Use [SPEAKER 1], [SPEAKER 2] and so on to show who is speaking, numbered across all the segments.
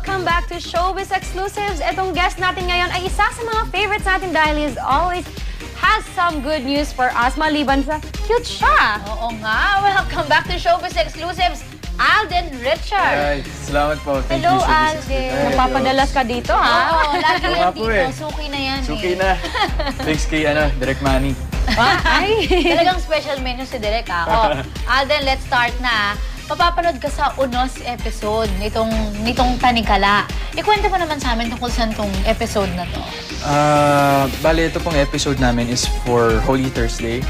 [SPEAKER 1] welcome back to Showbiz Exclusives. Itong guest natin ngayon ay isa sa mga favorites natin dahil he always has some good news for us maliban sa cute siya.
[SPEAKER 2] Oo nga. Welcome back to Showbiz Exclusives, Alden Richard.
[SPEAKER 3] Ay, salamat po. Thank
[SPEAKER 2] Hello,
[SPEAKER 3] you, Showbiz
[SPEAKER 2] Alden.
[SPEAKER 3] Exclusive. Ay,
[SPEAKER 1] Napapadalas ka dito, ha?
[SPEAKER 2] Oo, lagi
[SPEAKER 3] Oo
[SPEAKER 2] yan
[SPEAKER 3] nga po
[SPEAKER 2] dito.
[SPEAKER 3] eh.
[SPEAKER 2] Suki na yan
[SPEAKER 3] Suki
[SPEAKER 2] eh.
[SPEAKER 3] na. Thanks kay, Direct Money.
[SPEAKER 1] Ay!
[SPEAKER 2] Talagang special menu si Direk ah. Alden, let's start na. Papapanood ka sa Unos episode nitong Tanikala. Ikwento mo naman sa amin tungkol saan tong episode na to.
[SPEAKER 3] Bale, ito pong episode namin is for Holy Thursday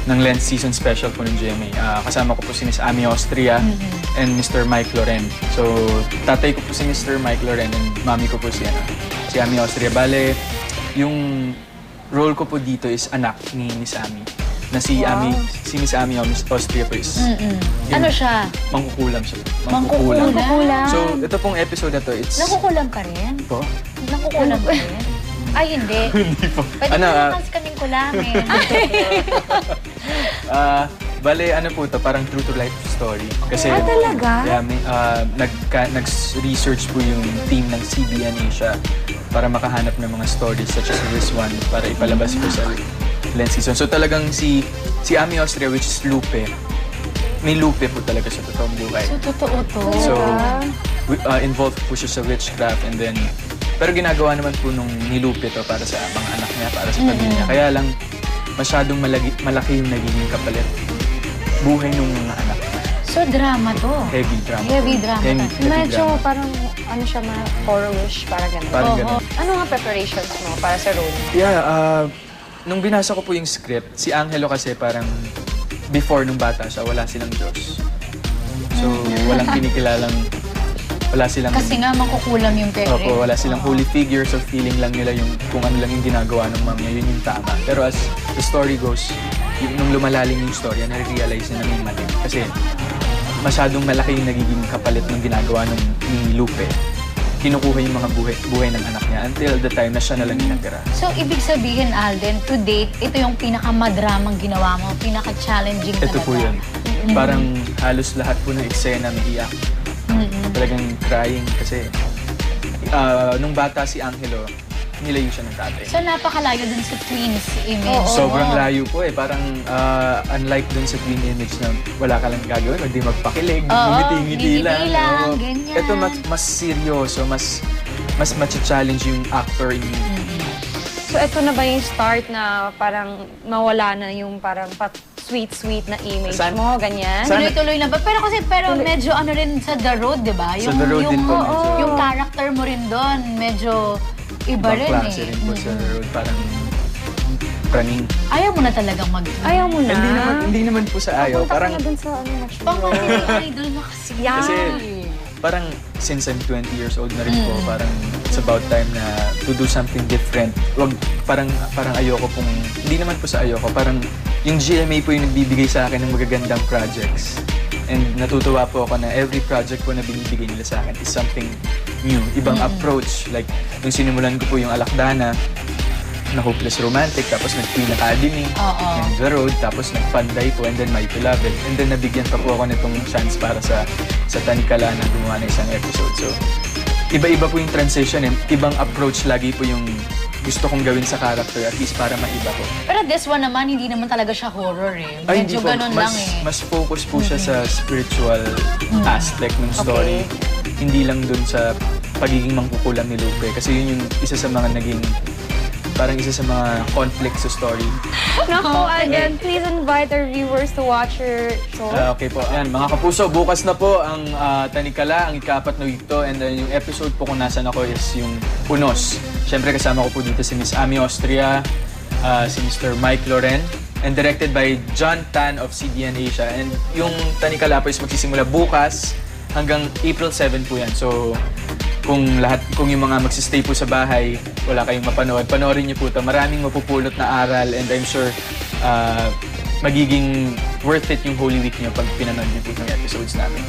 [SPEAKER 3] ng Lent season special po ng GMA. Kasama ko po si Miss Ami Austria and Mr. Mike Loren. So, tatay ko po si Mr. Mike Loren and mami ko po si Ami Austria. Bale, yung role ko po dito is anak ni Miss Ami. Na si Miss Ami o Miss Austria po is
[SPEAKER 2] Ano siya?
[SPEAKER 3] mangkukulam siya.
[SPEAKER 2] Mangkukulam.
[SPEAKER 3] So, ito pong episode na to, it's...
[SPEAKER 2] Nakukulam ka rin?
[SPEAKER 3] Po?
[SPEAKER 2] Nakukulam ka rin? Ay, hindi.
[SPEAKER 3] Hindi po.
[SPEAKER 2] Pwede mo kasi kaming kulamin.
[SPEAKER 3] Bale, po to, parang true to life story. Kasi,
[SPEAKER 1] talaga?
[SPEAKER 3] Yeah, nag-research po yung team ng CBN Asia para makahanap ng mga stories such as this one para ipalabas po sa Lent season. So talagang si Ami Austria, which is Lupe, may Lupe po talaga sa totoong buhay.
[SPEAKER 2] So, totoo to.
[SPEAKER 3] So, involved po siya sa witchcraft and then, pero ginagawa naman po nung ni Lupe to para sa mga anak niya, para sa pamilya. Kaya lang, masyadong malaki yung nagiging kapalit buhay ng mga anak niya.
[SPEAKER 2] So, drama to.
[SPEAKER 3] Heavy drama.
[SPEAKER 2] Heavy drama.
[SPEAKER 1] Medyo
[SPEAKER 3] drama.
[SPEAKER 1] parang, siya, horror-ish, parang gano'n.
[SPEAKER 3] Parang ganun.
[SPEAKER 1] Ano nga preparations mo para sa role?
[SPEAKER 3] Yeah, nung binasa ko po yung script, si Angelo kasi parang before nung bata siya, wala silang Diyos. So, walang kinikilalang, wala silang...
[SPEAKER 2] Kasi nga, makukulam yung pere.
[SPEAKER 3] Opo, wala silang holy figure, so feeling lang nila yung kung ano lang yung ginagawa ng mom niya, yun yung tama. Pero as the story goes, nung lumalalim yung story, na-realize na may mali. Kasi masyadong malaki yung nagiging kapalit ng ginagawa ni Lupe. Kinukuha yung mga buhay ng anak niya until the time na siya na lang yung natira.
[SPEAKER 2] So, ibig sabihin, Alden, to date, ito yung pinakamadramang ginawa mo, pinaka-challenging talaga.
[SPEAKER 3] Ito po yun. Parang halos lahat po ng eksena may iyak. Talagang crying kasi nung bata si Angelo, nilayo siya ng tatay.
[SPEAKER 2] So, napakalayo dun sa twins image.
[SPEAKER 3] Sobrang layo po eh. Parang unlike dun sa twin image na wala ka lang gagawin, hindi magpakilig, ngiti-ngiti lang. Oo.
[SPEAKER 2] Ganyan.
[SPEAKER 3] Ito mas seryoso, mas challenge yung actor in you.
[SPEAKER 1] So, ito na ba yung start na parang mawala na yung parang sweet na image mo, ganyan?
[SPEAKER 2] Tuloy-tuloy na ba? Pero medyo ano rin sa The Road, di ba?
[SPEAKER 3] Sa The Road din po, medyo.
[SPEAKER 2] Yung character mo rin doon, medyo iba rin
[SPEAKER 3] klase
[SPEAKER 2] eh.
[SPEAKER 3] rin po sa road, parang praning.
[SPEAKER 2] Ayaw mo na talagang
[SPEAKER 1] Ayaw mo na.
[SPEAKER 3] Hindi naman po sa ayaw.
[SPEAKER 1] Punta ka
[SPEAKER 3] Parang,
[SPEAKER 1] na dun sa match mo.
[SPEAKER 2] Pang idol mo kasi.
[SPEAKER 3] kasi parang since I'm 20 years old na rin po, parang it's about time na to do something different. Parang ayoko pong, hindi naman po sa ayoko, parang yung GMA po yung nagbibigay sa akin ng magagandang projects. And natutuwa po ako na every project po na binibigay nila sa akin is something new, ibang approach. Like, nung sinimulan ko po yung Alakdana, na Hopeless Romantic, tapos nag-Queen Academy, and The Road, tapos nag-Panday po, and then My Beloved. And then nabigyan pa po ako nitong chance para sa Tanikala na gumawa ng isang episode. So, iba-iba po yung transition and ibang approach lagi po yung gusto kong gawin sa character, at least para maiba ko.
[SPEAKER 2] Pero this one naman, hindi naman talaga siya horror eh.
[SPEAKER 3] Ay, hindi
[SPEAKER 2] Medyo
[SPEAKER 3] po.
[SPEAKER 2] ganun lang eh.
[SPEAKER 3] Mas focus po siya sa spiritual aspect ng story. Hindi lang dun sa pagiging mangkukulam ni Lupe. Kasi yun yung isa sa mga naging, parang isa sa mga conflict sa story.
[SPEAKER 1] Naku, Alden, please invite our viewers to watch your show.
[SPEAKER 3] Okay po. Ayan, mga kapuso, bukas na po ang Tanikala, ang ika-4 na week to. And then yung episode po kung nasan ako is yung Unos. Siyempre kasama ko po dito si Miss Ami Austria, si Mr. Mike Loren, and directed by John Tan of CBN Asia. And yung Tanikala po is magsisimula bukas hanggang April 7 po yan. So, kung yung mga magsistay po sa bahay, wala kayong mapanood, panoorin niyo po ito. Maraming mapupulot na aral and I'm sure magiging worth it yung Holy Week niyo pag pinanood niyo po itong episodes namin.